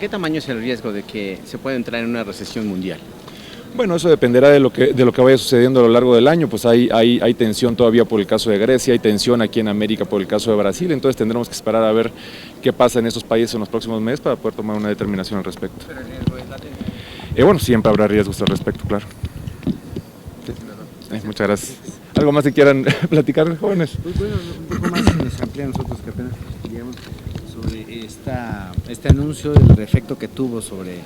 qué tamaño es el riesgo de que se pueda entrar en una recesión mundial? Bueno, eso dependerá de lo que vaya sucediendo a lo largo del año. Pues hay tensión todavía por el caso de Grecia, hay tensión aquí en América por el caso de Brasil, entonces tendremos que esperar a ver qué pasa en esos países en los próximos meses para poder tomar una determinación al respecto. ¿Pero el riesgo es latente? Bueno, siempre habrá riesgos al respecto, claro. Sí. Muchas gracias. ¿Algo más que quieran platicar, jóvenes? Pues bueno, un poco más se nos amplía a nosotros que apenas estudiamos sobre este anuncio, el efecto que tuvo sobre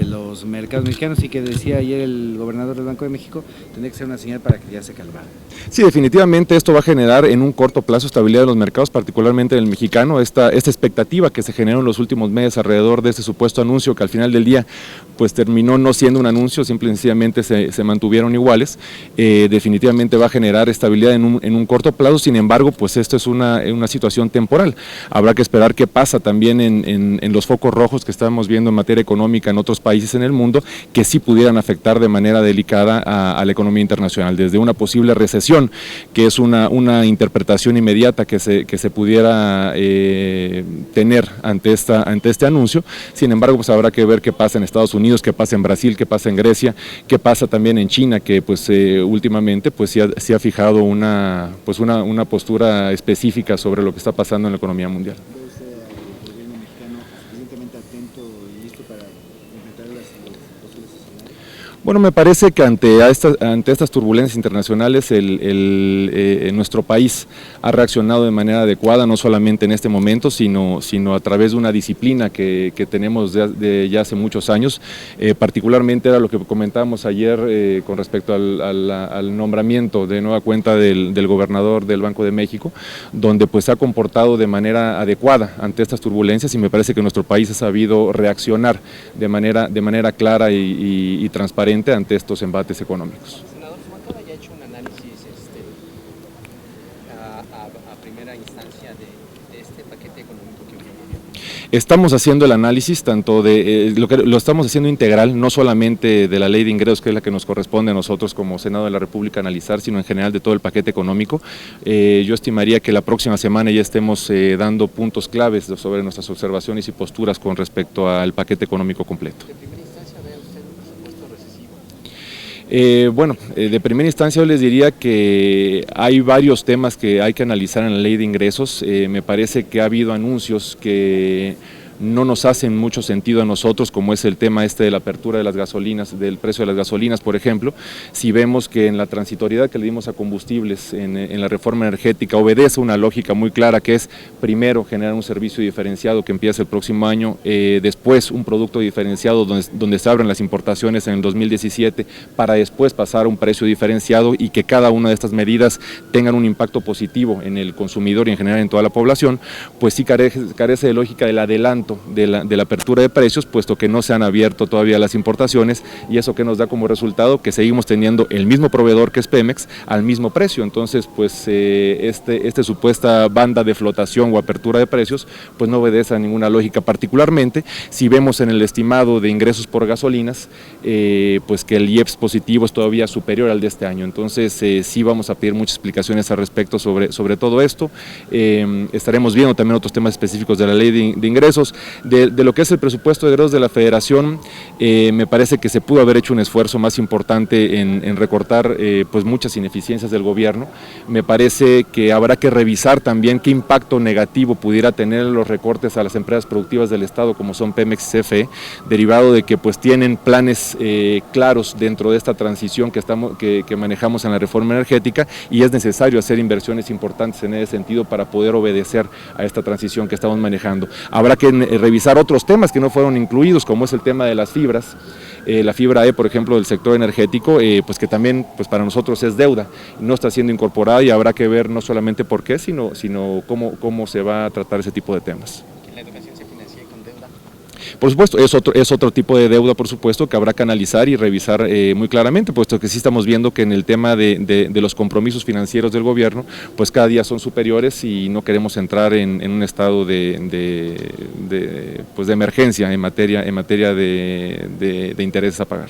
los mercados mexicanos y que decía ayer el gobernador del Banco de México, tendría que ser una señal para que ya se calmara. Sí, definitivamente esto va a generar en un corto plazo estabilidad en los mercados, particularmente en el mexicano. Esta expectativa que se generó en los últimos meses alrededor de este supuesto anuncio, que al final del día pues terminó no siendo un anuncio, simple y sencillamente se mantuvieron iguales, definitivamente va a generar estabilidad en un corto plazo. Sin embargo, pues esto es una situación temporal. Habrá que esperar qué pasa también en los focos rojos que estamos viendo en materia económica en otros países en el mundo, que sí pudieran afectar de manera delicada a la economía internacional, desde una posible recesión, que es una interpretación inmediata que se pudiera tener ante este anuncio. Sin embargo, pues habrá que ver qué pasa en Estados Unidos, qué pasa en Brasil, qué pasa en Grecia, qué pasa también en China, que pues últimamente pues sí ha fijado una postura específica sobre lo que está pasando en la economía mundial. ¿El gobierno mexicano suficientemente atento y listo para enfrentar los posibles escenarios? Bueno, me parece que ante estas turbulencias internacionales nuestro país ha reaccionado de manera adecuada, no solamente en este momento, sino a través de una disciplina que tenemos de ya hace muchos años. Particularmente era lo que comentábamos ayer con respecto al nombramiento de nueva cuenta del gobernador del Banco de México, donde pues se ha comportado de manera adecuada ante estas turbulencias, y me parece que nuestro país ha sabido reaccionar de manera clara y transparente ante estos embates económicos. Senador, ¿Fumacaba ya ha hecho un análisis a primera instancia de este paquete económico que envió el gobierno? Estamos haciendo el análisis tanto lo estamos haciendo integral, no solamente de la ley de ingresos, que es la que nos corresponde a nosotros como Senado de la República analizar, sino en general de todo el paquete económico. Yo estimaría que la próxima semana ya estemos dando puntos claves sobre nuestras observaciones y posturas con respecto al paquete económico completo. ¿De primera instancia ve usted un presupuesto recesivo? De primera instancia yo les diría que hay varios temas que hay que analizar en la ley de ingresos. Me parece que ha habido anuncios que no nos hacen mucho sentido a nosotros, como es el tema de la apertura de las gasolinas, del precio de las gasolinas, por ejemplo. Si vemos que en la transitoriedad que le dimos a combustibles en la reforma energética obedece una lógica muy clara, que es primero generar un servicio diferenciado que empieza el próximo año, después un producto diferenciado donde se abren las importaciones en el 2017, para después pasar a un precio diferenciado, y que cada una de estas medidas tengan un impacto positivo en el consumidor y en general en toda la población, pues sí carece de lógica del adelanto de la apertura de precios, puesto que no se han abierto todavía las importaciones, y eso que nos da como resultado que seguimos teniendo el mismo proveedor, que es Pemex, al mismo precio. Entonces pues esta supuesta banda de flotación o apertura de precios pues no obedece a ninguna lógica, particularmente si vemos en el estimado de ingresos por gasolinas pues que el IEPS positivo es todavía superior al de este año. Entonces sí vamos a pedir muchas explicaciones al respecto sobre todo esto. Estaremos viendo también otros temas específicos de la ley de ingresos. De lo que es el presupuesto de egresos de la Federación, me parece que se pudo haber hecho un esfuerzo más importante en recortar pues muchas ineficiencias del gobierno. Me parece que habrá que revisar también qué impacto negativo pudiera tener los recortes a las empresas productivas del Estado, como son Pemex y CFE, derivado de que pues tienen planes claros dentro de esta transición que manejamos en la reforma energética, y es necesario hacer inversiones importantes en ese sentido para poder obedecer a esta transición que estamos manejando. Habrá que revisar otros temas que no fueron incluidos, como es el tema de las fibras, la fibra E, por ejemplo, del sector energético, pues que también pues para nosotros es deuda, no está siendo incorporada, y habrá que ver no solamente por qué, sino cómo se va a tratar ese tipo de temas. ¿Que la educación se financie con deuda? Por supuesto, es otro tipo de deuda, por supuesto, que habrá que analizar y revisar muy claramente, puesto que sí estamos viendo que en el tema de los compromisos financieros del gobierno, pues cada día son superiores, y no queremos entrar en un estado de emergencia en materia de intereses a pagar.